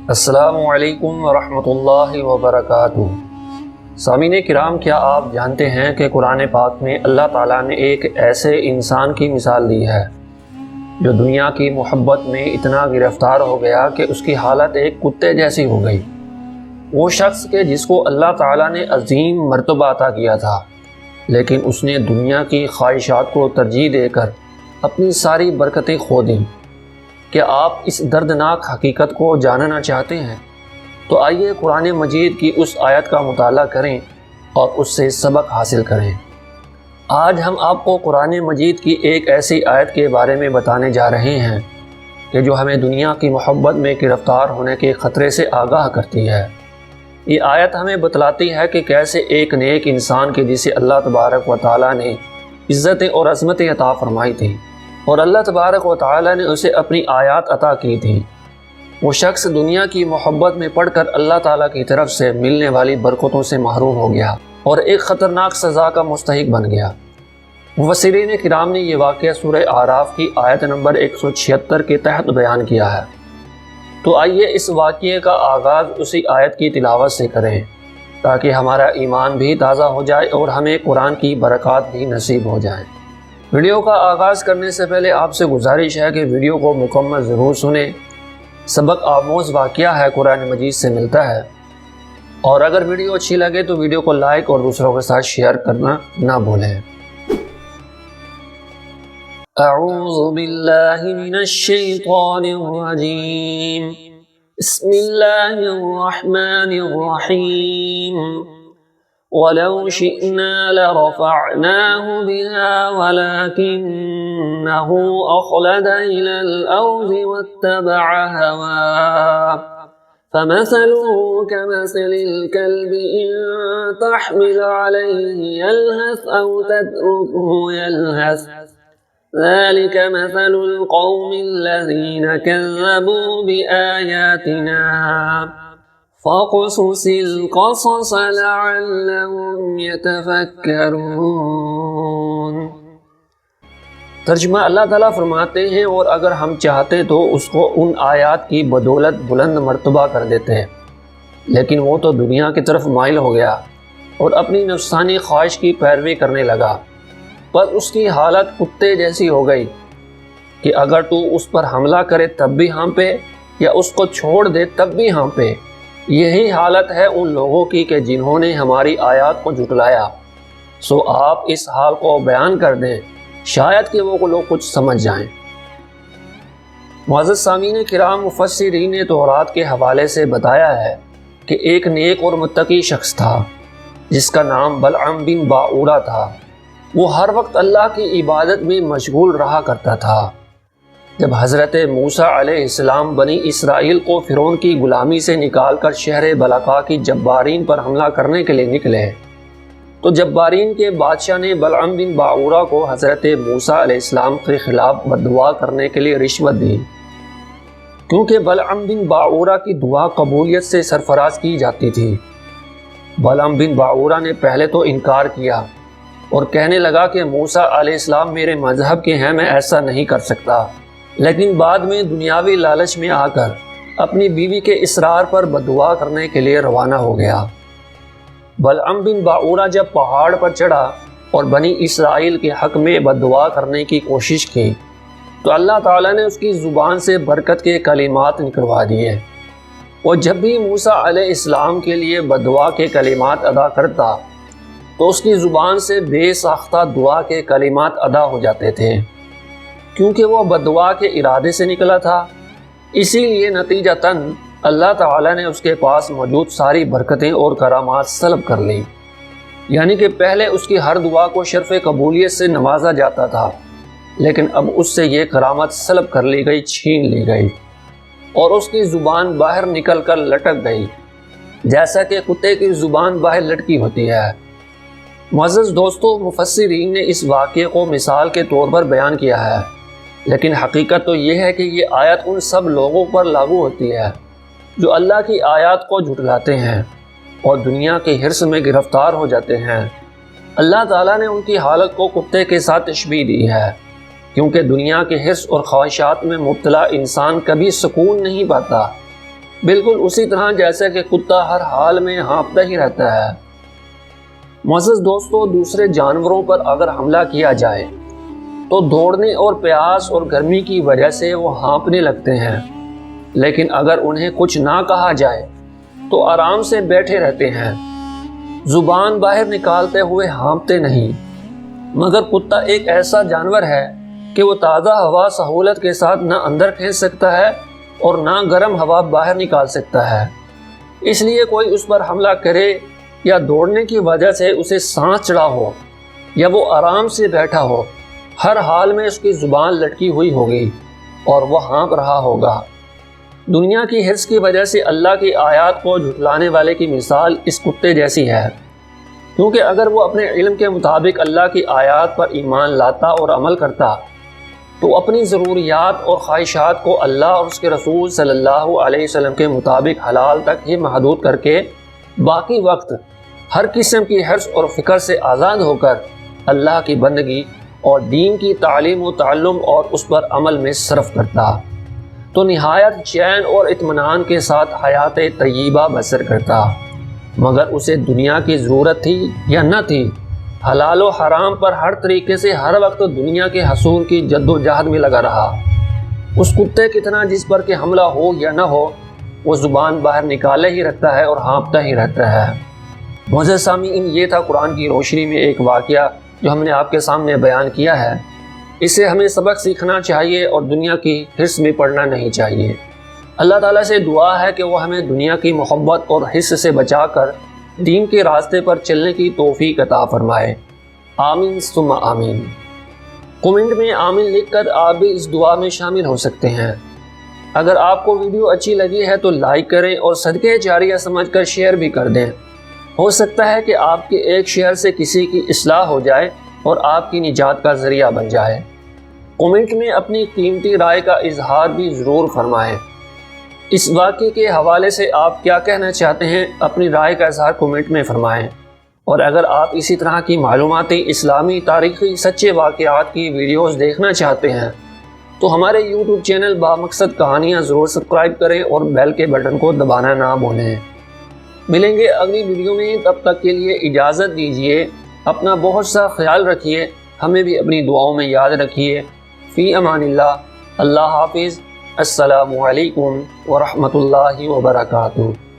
السلام علیکم ورحمۃ اللہ وبرکاتہ۔ سامعین کرام، کیا آپ جانتے ہیں کہ قرآن پاک میں اللہ تعالیٰ نے ایک ایسے انسان کی مثال دی ہے جو دنیا کی محبت میں اتنا گرفتار ہو گیا کہ اس کی حالت ایک کتے جیسی ہو گئی۔ وہ شخص کہ جس کو اللہ تعالیٰ نے عظیم مرتبہ عطا کیا تھا، لیکن اس نے دنیا کی خواہشات کو ترجیح دے کر اپنی ساری برکتیں کھو دیں۔ کیا آپ اس دردناک حقیقت کو جاننا چاہتے ہیں؟ تو آئیے قرآن مجید کی اس آیت کا مطالعہ کریں اور اس سے سبق حاصل کریں۔ آج ہم آپ کو قرآن مجید کی ایک ایسی آیت کے بارے میں بتانے جا رہے ہیں کہ جو ہمیں دنیا کی محبت میں گرفتار ہونے کے خطرے سے آگاہ کرتی ہے۔ یہ آیت ہمیں بتلاتی ہے کہ کیسے ایک نیک انسان کے جسے اللہ تبارک و تعالیٰ نے عزت اور عظمت عطا فرمائی تھی اور اللہ تبارک و تعالیٰ نے اسے اپنی آیات عطا کی تھی، وہ شخص دنیا کی محبت میں پڑھ کر اللہ تعالیٰ کی طرف سے ملنے والی برکتوں سے محروم ہو گیا اور ایک خطرناک سزا کا مستحق بن گیا۔ مفسرین کرام نے یہ واقعہ سورہ اعراف کی آیت نمبر 176 کے تحت بیان کیا ہے۔ تو آئیے اس واقعے کا آغاز اسی آیت کی تلاوت سے کریں تاکہ ہمارا ایمان بھی تازہ ہو جائے اور ہمیں قرآن کی برکات بھی نصیب ہو جائیں۔ ویڈیو کا آغاز کرنے سے پہلے آپ سے گزارش ہے کہ ویڈیو کو مکمل ضرور سنیں۔ سبق آموز واقعہ ہے، قرآن مجید سے ملتا ہے، اور اگر ویڈیو اچھی لگے تو ویڈیو کو لائک اور دوسروں کے ساتھ شیئر کرنا نہ بھولیں۔ اعوذ باللہ من الشیطان الرجیم، بسم اللہ الرحمن الرحیم۔ وَلَوْ شِئْنَا لَرَفَعْنَاهُ بِهَا وَلَكِنَّهُ أَخْلَدَ إِلَى الْأَرْضِ وَاتَّبَعَ هَوَاهُ فَمَثَلُهُ كَمَثَلِ الْكَلْبِ إِن تَحْمِلْ عَلَيْهِ يَلْهَثْ أَوْ تَتْرُكْهُ يَلْهَث ذَلِكَ مَثَلُ الْقَوْمِ الَّذِينَ كَذَّبُوا بِآيَاتِنَا فَاقْصُصِ الْقَصَصَ لَعَلَّهُمْ يَتَفَكَّرُونَ۔ ترجمہ اللہ تعالیٰ فرماتے ہیں، اور اگر ہم چاہتے تو اس کو ان آیات کی بدولت بلند مرتبہ کر دیتے ہیں، لیکن وہ تو دنیا کی طرف مائل ہو گیا اور اپنی نفسانی خواہش کی پیروی کرنے لگا، پر اس کی حالت کتے جیسی ہو گئی کہ اگر تو اس پر حملہ کرے تب بھی ہانپے یا اس کو چھوڑ دے تب بھی ہانپے۔ یہی حالت ہے ان لوگوں کی کہ جنہوں نے ہماری آیات کو جھٹلایا۔ سو آپ اس حال کو بیان کر دیں، شاید کہ وہ لوگ کچھ سمجھ جائیں۔ معزز سامعین کرام، مفسرین نے تورات کے حوالے سے بتایا ہے کہ ایک نیک اور متقی شخص تھا جس کا نام بلعام بن باعورہ تھا۔ وہ ہر وقت اللہ کی عبادت میں مشغول رہا کرتا تھا۔ جب حضرت موسیٰ علیہ السلام بنی اسرائیل کو فرعون کی غلامی سے نکال کر شہر بلقا کی جبارین پر حملہ کرنے کے لیے نکلے تو جبارین کے بادشاہ نے بلعام بن باعورہ کو حضرت موسیٰ علیہ السلام کے خلاف بددعا کرنے کے لیے رشوت دی، کیونکہ بلعام بن باعورہ کی دعا قبولیت سے سرفراز کی جاتی تھی۔ بلعام بن باعورہ نے پہلے تو انکار کیا اور کہنے لگا کہ موسیٰ علیہ السلام میرے مذہب کے ہیں، میں ایسا نہیں کر سکتا، لیکن بعد میں دنیاوی لالچ میں آ کر اپنی بیوی کے اصرار پر بددعا کرنے کے لیے روانہ ہو گیا۔ بلعام بن باعورہ جب پہاڑ پر چڑھا اور بنی اسرائیل کے حق میں بددعا کرنے کی کوشش کی تو اللہ تعالیٰ نے اس کی زبان سے برکت کے کلمات نکلوا دیے۔ وہ جب بھی موسیٰ علیہ السلام کے لیے بددعا کے کلمات ادا کرتا تو اس کی زبان سے بے ساختہ دعا کے کلمات ادا ہو جاتے تھے، کیونکہ وہ بددعا کے ارادے سے نکلا تھا۔ اسی لیے نتیجتاً اللہ تعالیٰ نے اس کے پاس موجود ساری برکتیں اور کرامات سلب کر لیں، یعنی کہ پہلے اس کی ہر دعا کو شرف قبولیت سے نوازا جاتا تھا، لیکن اب اس سے یہ کرامت سلب کر لی گئی، چھین لی گئی، اور اس کی زبان باہر نکل کر لٹک گئی، جیسا کہ کتے کی زبان باہر لٹکی ہوتی ہے۔ معزز دوستو، مفسرین نے اس واقعے کو مثال کے طور پر بیان کیا ہے، لیکن حقیقت تو یہ ہے کہ یہ آیت ان سب لوگوں پر لاگو ہوتی ہے جو اللہ کی آیات کو جھٹلاتے ہیں اور دنیا کے حرص میں گرفتار ہو جاتے ہیں۔ اللہ تعالیٰ نے ان کی حالت کو کتے کے ساتھ تشبیہ دی ہے، کیونکہ دنیا کے حرص اور خواہشات میں مبتلا انسان کبھی سکون نہیں پاتا بالکل اسی طرح جیسے کہ کتا ہر حال میں ہانپتا ہی رہتا ہے۔ معزز دوستو، دوسرے جانوروں پر اگر حملہ کیا جائے تو دوڑنے اور پیاس اور گرمی کی وجہ سے وہ ہانپنے لگتے ہیں، لیکن اگر انہیں کچھ نہ کہا جائے تو آرام سے بیٹھے رہتے ہیں، زبان باہر نکالتے ہوئے ہانپتے نہیں۔ مگر کتا ایک ایسا جانور ہے کہ وہ تازہ ہوا سہولت کے ساتھ نہ اندر کھینچ سکتا ہے اور نہ گرم ہوا باہر نکال سکتا ہے، اس لیے کوئی اس پر حملہ کرے یا دوڑنے کی وجہ سے اسے سانس چڑھا ہو یا وہ آرام سے بیٹھا ہو، ہر حال میں اس کی زبان لٹکی ہوئی ہوگی اور وہ ہانپ رہا ہوگا۔ دنیا کی حرص کی وجہ سے اللہ کی آیات کو جھٹلانے والے کی مثال اس کتے جیسی ہے، کیونکہ اگر وہ اپنے علم کے مطابق اللہ کی آیات پر ایمان لاتا اور عمل کرتا تو اپنی ضروریات اور خواہشات کو اللہ اور اس کے رسول صلی اللہ علیہ وسلم کے مطابق حلال تک ہی محدود کر کے باقی وقت ہر قسم کی حرص اور فکر سے آزاد ہو کر اللہ کی بندگی اور دین کی تعلیم و تعلم اور اس پر عمل میں صرف کرتا، تو نہایت چین اور اطمینان کے ساتھ حیات طیبہ بسر کرتا۔ مگر اسے دنیا کی ضرورت تھی یا نہ تھی، حلال و حرام پر ہر طریقے سے ہر وقت دنیا کے حصول کی جد و جہد میں لگا رہا۔ اس کتے کتنا جس پر کہ حملہ ہو یا نہ ہو، وہ زبان باہر نکالے ہی رکھتا ہے اور ہانپتا ہی رہتا ہے۔ معزز سامعین، یہ تھا قرآن کی روشنی میں ایک واقعہ جو ہم نے آپ کے سامنے بیان کیا ہے۔ اس سے ہمیں سبق سیکھنا چاہیے اور دنیا کی حرص میں پڑنا نہیں چاہیے۔ اللہ تعالیٰ سے دعا ہے کہ وہ ہمیں دنیا کی محبت اور حرص سے بچا کر دین کے راستے پر چلنے کی توفیق عطا فرمائے۔ آمین ثم آمین۔ کمنٹ میں آمین لکھ کر آپ بھی اس دعا میں شامل ہو سکتے ہیں۔ اگر آپ کو ویڈیو اچھی لگی ہے تو لائک کریں اور صدقہ جاریہ سمجھ کر شیئر بھی کر دیں۔ ہو سکتا ہے کہ آپ کے ایک شیئر سے کسی کی اصلاح ہو جائے اور آپ کی نجات کا ذریعہ بن جائے۔ کمنٹ میں اپنی قیمتی رائے کا اظہار بھی ضرور فرمائیں۔ اس واقعے کے حوالے سے آپ کیا کہنا چاہتے ہیں، اپنی رائے کا اظہار کمنٹ میں فرمائیں۔ اور اگر آپ اسی طرح کی معلوماتی اسلامی تاریخی سچے واقعات کی ویڈیوز دیکھنا چاہتے ہیں تو ہمارے یوٹیوب چینل بامقصد کہانیاں ضرور سبسکرائب کریں اور بیل کے بٹن کو دبانا نہ بھولیں۔ ملیں گے اگلی ویڈیو میں، تب تک کے لیے اجازت دیجیے۔ اپنا بہت سا خیال رکھیے، ہمیں بھی اپنی دعاؤں میں یاد رکھیے۔ فی امان اللہ، اللہ حافظ۔ السلام علیکم ورحمۃ اللہ وبرکاتہ۔